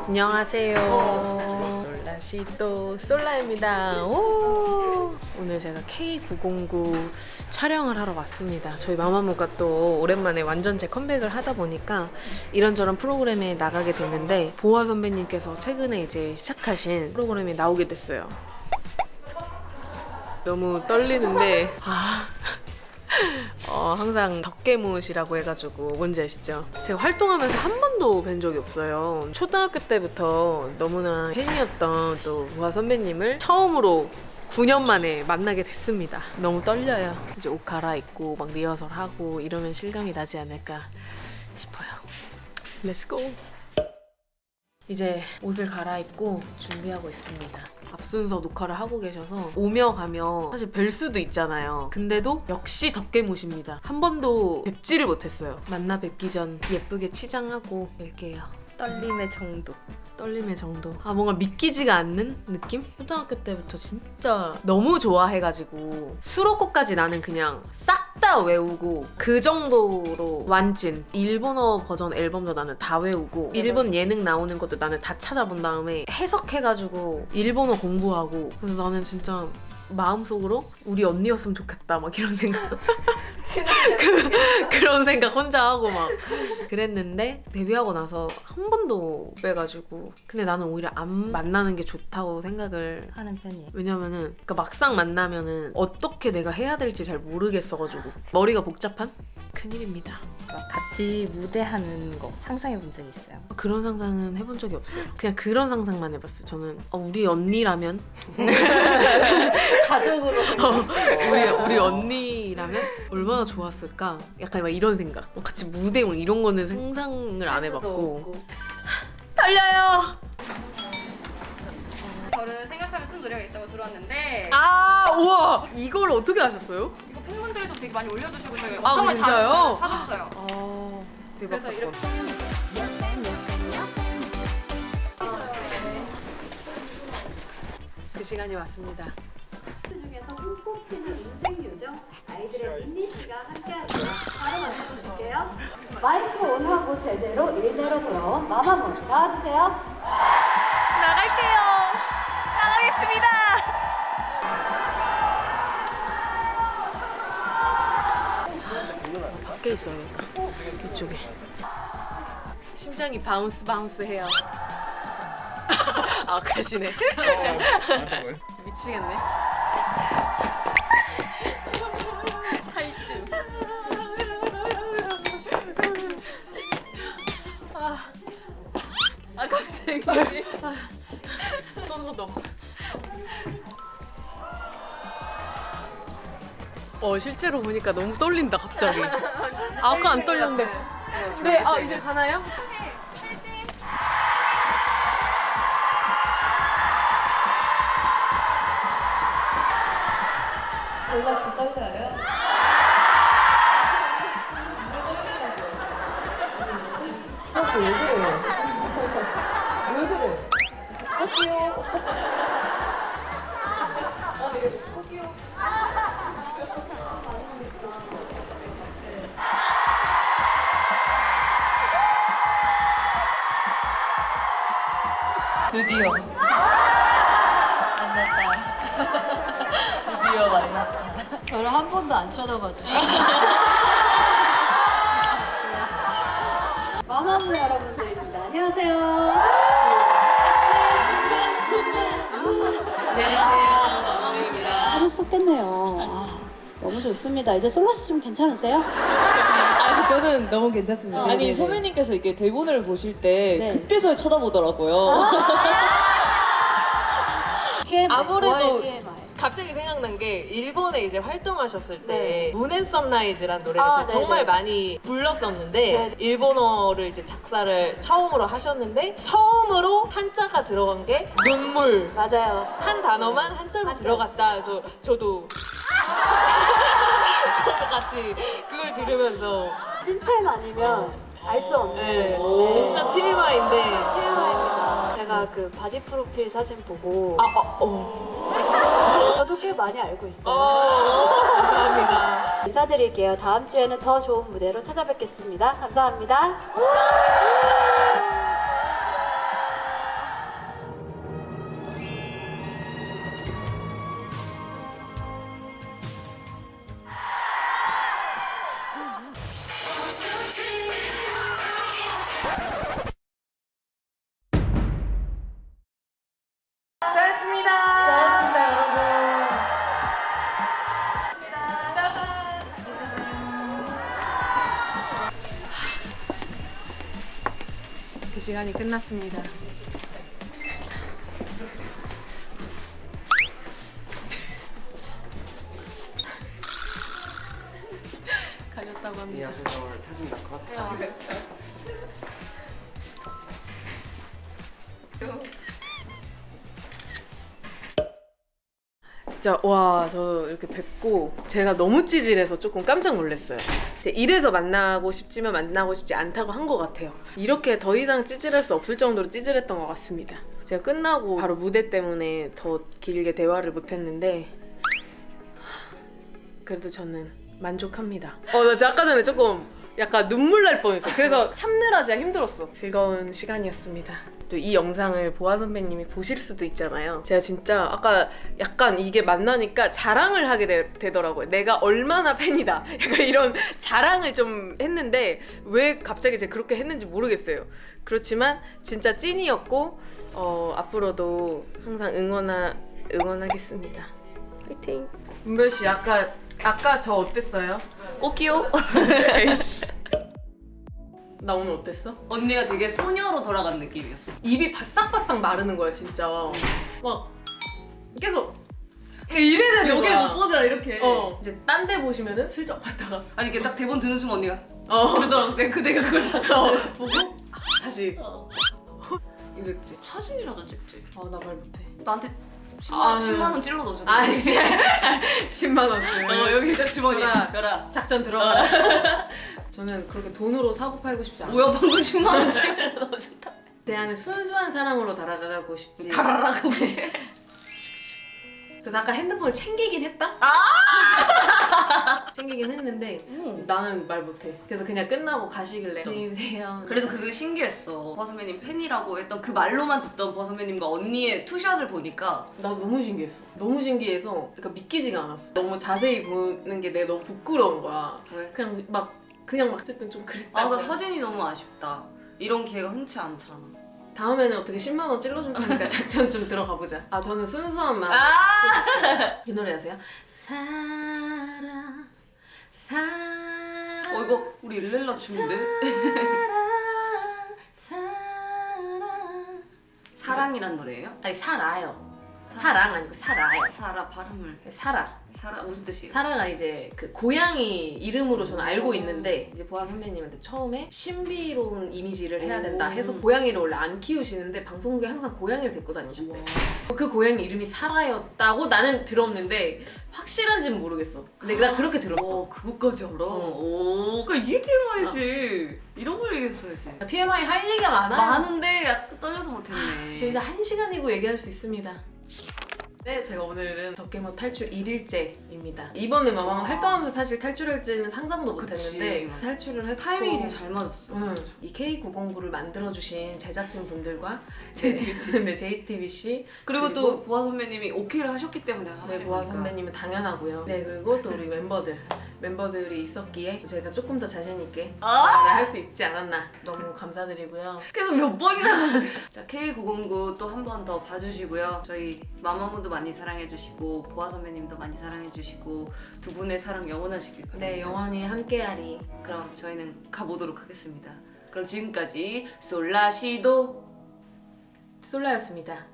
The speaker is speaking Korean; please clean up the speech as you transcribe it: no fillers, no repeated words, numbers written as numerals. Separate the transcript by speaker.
Speaker 1: 안녕하세요. 솔라시도 솔라입니다. 오늘 제가 K909 촬영을 하러 왔습니다. 저희 마마무가 또 오랜만에 완전체 컴백을 하다 보니까 이런저런 프로그램에 나가게 됐는데 보아 선배님께서 최근에 이제 시작하신 프로그램에 나오게 됐어요. 너무 떨리는데 항상 덕계무시라고 해가지고 뭔지 아시죠? 제가 활동하면서 한 번도 뵌 적이 없어요. 초등학교 때부터 너무나 팬이었던 또 보아 선배님을 처음으로 9년 만에 만나게 됐습니다. 너무 떨려요. 이제 옷 갈아입고 막 리허설하고 이러면 실감이 나지 않을까 싶어요. 렛츠고! 이제 옷을 갈아입고 준비하고 있습니다. 앞순서 녹화를 하고 계셔서 오며 가며 사실 뵐 수도 있잖아요. 근데도 역시 덕계무십니다. 한 번도 뵙지를 못했어요. 만나 뵙기 전 예쁘게 치장하고 뵐게요.
Speaker 2: 떨림의 정도.
Speaker 1: 떨림의 정도. 뭔가 믿기지가 않는 느낌? 초등학교 때부터 진짜 너무 좋아해가지고 수록곡까지 나는 그냥 싹 다 외우고 그 정도로 완찐. 일본어 버전 앨범도 나는 다 외우고 일본 예능 나오는 것도 나는 다 찾아본 다음에 해석해가지고 일본어 공부하고. 그래서 나는 진짜 마음속으로 우리 언니였으면 좋겠다 막 이런 생각 그런 생각 혼자 하고 막 그랬는데 데뷔하고 나서 한 번도 못 뵈가지고. 근데 나는 오히려 안 만나는 게 좋다고 생각을
Speaker 2: 하는 편이에요.
Speaker 1: 왜냐면은 그러니까 막상 만나면은 어떻게 내가 해야 될지 잘 모르겠어가지고 머리가 복잡한 큰일입니다.
Speaker 2: 같이 무대하는 거 상상해 본 적이 있어요?
Speaker 1: 그런 상상은 해본 적이 없어요. 그냥 그런 상상만 해봤어요. 저는 우리 언니라면
Speaker 2: 가족으로
Speaker 1: 우리 언니라면 얼마나 좋았을까? 약간 막 이런 생각. 같이 무대 막 이런 거는 상상을 안 해봤고. 떨려요.
Speaker 3: 저를 생각하면 쓴 노래가 있다고 들었는데
Speaker 1: 우와, 이걸 어떻게 아셨어요?
Speaker 3: 이거 팬분들도 되게 많이 올려주시고 저희
Speaker 1: 아,
Speaker 3: 엄청 많이
Speaker 1: 진짜요?
Speaker 3: 찾았어요.
Speaker 1: 대박
Speaker 3: 그래서
Speaker 1: 사건. 그 시간이 왔습니다.
Speaker 4: 중에서 손꼽히는 인생 요정 아이들의 민니 씨가 함께하고요. 바로 만나보실게요. 마이크 온하고 제대로 일대로 돌아온 마마무 나와주세요.
Speaker 1: 나갈게요. 나가겠습니다. 밖에 있어야겠다. 이쪽에. 심장이 바운스 해요. 가시네. 미치겠네.
Speaker 3: 갑자기
Speaker 1: 손소독. 실제로 보니까 너무 떨린다 갑자기. 아까 안 떨렸는데. 네, 이제 가나요?
Speaker 2: 드디어 만났다.
Speaker 4: 저를 한 번도 안 쳐다봐 주세요. 마마무 여러분들입니다. 안녕하세요.
Speaker 2: 안녕하세요, 마마무입니다.
Speaker 4: 하셨었겠네요. 너무 좋습니다. 이제 솔라 씨 좀 괜찮으세요?
Speaker 5: 저는 너무 괜찮습니다. 아니
Speaker 4: 네네네.
Speaker 5: 선배님께서 이렇게 대본을 보실 때
Speaker 4: 네.
Speaker 5: 그때서야 쳐다보더라고요.
Speaker 4: TMI,
Speaker 1: 아무래도
Speaker 4: 좋아요, TMI.
Speaker 1: 갑자기 생각난 게 일본에 이제 활동하셨을 때
Speaker 4: 네.
Speaker 1: 문 앤 선라이즈라는 노래를 제가
Speaker 4: 네네.
Speaker 1: 정말 많이 불렀었는데
Speaker 4: 네.
Speaker 1: 일본어를 이제 작사를 처음으로 하셨는데 처음으로 한자가 들어간 게 눈물.
Speaker 4: 맞아요.
Speaker 1: 한 단어만 한자로
Speaker 4: 한자.
Speaker 1: 들어갔다. 그래서 저도 같이 그걸 들으면서
Speaker 4: 찐팬 아니면 알 수 없는
Speaker 1: 네, 진짜 TMI인데
Speaker 4: TMI입니다. 제가 그 바디 프로필 사진 보고 저도 꽤 많이 알고 있어요.
Speaker 1: 감사합니다.
Speaker 4: 인사드릴게요. 다음 주에는 더 좋은 무대로 찾아뵙겠습니다. 감사합니다.
Speaker 1: 시간이 끝났습니다. 가렸다고
Speaker 6: 이
Speaker 1: 합니다.
Speaker 6: 앞에서 사진 다 컷.
Speaker 1: 진짜 와, 저 이렇게 뵙고 제가 너무 찌질해서 조금 깜짝 놀랐어요. 이래서 만나고 싶지만 만나고 싶지 않다고 한 것 같아요. 이렇게 더 이상 찌질할 수 없을 정도로 찌질했던 것 같습니다. 제가 끝나고 바로 무대 때문에 더 길게 대화를 못했는데 그래도 저는 만족합니다. 나 진짜 아까 전에 조금 약간 눈물 날 뻔했어. 그래서 참느라 진짜 힘들었어. 즐거운 시간이었습니다. 또 이 영상을 보아 선배님이 보실 수도 있잖아요. 제가 진짜 아까 약간 이게 만나니까 자랑을 하게 되더라고요. 내가 얼마나 팬이다. 약간 이런 자랑을 좀 했는데 왜 갑자기 제가 그렇게 했는지 모르겠어요. 그렇지만 진짜 찐이었고 앞으로도 항상 응원하겠습니다. 화이팅! 은별 씨 아까 저 어땠어요?
Speaker 7: 꽃기요?
Speaker 1: 에이씨. 나 오늘 어땠어?
Speaker 7: 언니가 되게 소녀로 돌아간 느낌이었어.
Speaker 1: 입이 바싹바싹 마르는 거야 진짜. 막 계속 이래 되는
Speaker 7: 여기를
Speaker 1: 거야.
Speaker 7: 못 보더라 이렇게.
Speaker 1: 이제 딴 데 보시면은 슬쩍 봤다가
Speaker 7: 아니 이렇게 딱 대본 드는 순간 언니가
Speaker 1: 어.
Speaker 7: 그러더라고. 내가 그걸
Speaker 1: 보고 다시 이랬지.
Speaker 7: 사진이라도 찍지.
Speaker 1: 나 말 못해.
Speaker 7: 나한테 10만,
Speaker 1: 아,
Speaker 7: 10만 원 찔러 넣어주더라고.
Speaker 1: 아씨 10만 원 쓰.
Speaker 7: 여기 딱 주머니에
Speaker 1: 전화.
Speaker 7: 열아.
Speaker 1: 작전 들어가. 저는 그렇게 돈으로 사고 팔고 싶지 않아요.
Speaker 7: 뭐야 방금 10만 원 찔러 넣어준다.
Speaker 1: 제 안에 순수한 사랑으로 달아가고 싶지.
Speaker 7: 가라라고.
Speaker 1: 그래서 아까 핸드폰을 챙기긴 했다? 챙기긴 했는데 나는 말 못해. 그래서 그냥 끝나고 가시길래 안녕히 계세요.
Speaker 7: 그래도 그게 신기했어. 보아 선배님 팬이라고 했던 그 말로만 듣던 보아 선배님과 언니의 투샷을 보니까
Speaker 1: 나 너무 신기했어. 너무 신기해서 그러니까 믿기지가 않았어. 너무 자세히 보는 게 내가 너무 부끄러운 거야.
Speaker 7: 왜?
Speaker 1: 그냥 막 어쨌든 좀 그랬다.
Speaker 7: 아, 그 사진이 너무 아쉽다. 이런 기회가 흔치 않잖아.
Speaker 1: 다음에는 어떻게 10만 원 찔러줄 테니까 작전 좀 들어가 보자. 저는 순수한 마음. 이 노래 아세요? 사랑
Speaker 7: 이거 우리 일렐라 춤인데?
Speaker 1: 사랑
Speaker 7: 사랑이란 노래예요?
Speaker 1: 아니 살아요. 사랑 아니고 살아요.
Speaker 7: 사라 발음을
Speaker 1: 사라
Speaker 7: 무슨 뜻이에요?
Speaker 1: 사라가 이제 그 고양이 이름으로 저는 알고 있는데 이제 보아 선배님한테 처음에 신비로운 이미지를 해야 된다 해서 고양이를 원래 안 키우시는데 방송국에 항상 고양이를 데리고 다니셨대. 그 고양이 이름이 사라였다고 나는 들었는데 확실한지는 모르겠어. 근데 나 그렇게 들었어.
Speaker 7: 그것까지 알아? 오, 그러니까 이게 TMI지. 이런 걸 얘기했어야지.
Speaker 1: TMI 할 얘기가 많아요.
Speaker 7: 많은데 약간 떨려서 못했네.
Speaker 1: 진짜 1시간이고 얘기할 수 있습니다. 네, 제가 오늘은 덕계모 탈출 1일째입니다. 이번 음악방 활동하면서 사실 탈출할지는 상상도
Speaker 7: 그치.
Speaker 1: 못했는데 탈출을 했고
Speaker 7: 타이밍이 되게 잘 맞았어.
Speaker 1: 이 K909를 만들어주신 제작진 분들과 JTBC
Speaker 7: 그리고 또 보아 선배님이 오케이를 하셨기 때문에
Speaker 1: 네, 보아 선배님은 당연하고요. 네, 그리고 또 우리 멤버들이 있었기에 제가 조금 더 자신 있게 말을 할 수 있지 않았나. 너무 감사드리고요.
Speaker 7: 계속 몇 번이나 자, K909 또 한 번 더 봐주시고요. 저희 마마무도 많이 사랑해주시고 보아 선배님도 많이 사랑해주시고 두 분의 사랑 영원하시길 바랍니다.
Speaker 1: 네, 영원히 함께하리.
Speaker 7: 그럼 저희는 가보도록 하겠습니다. 그럼 지금까지 솔라시도
Speaker 1: 솔라였습니다.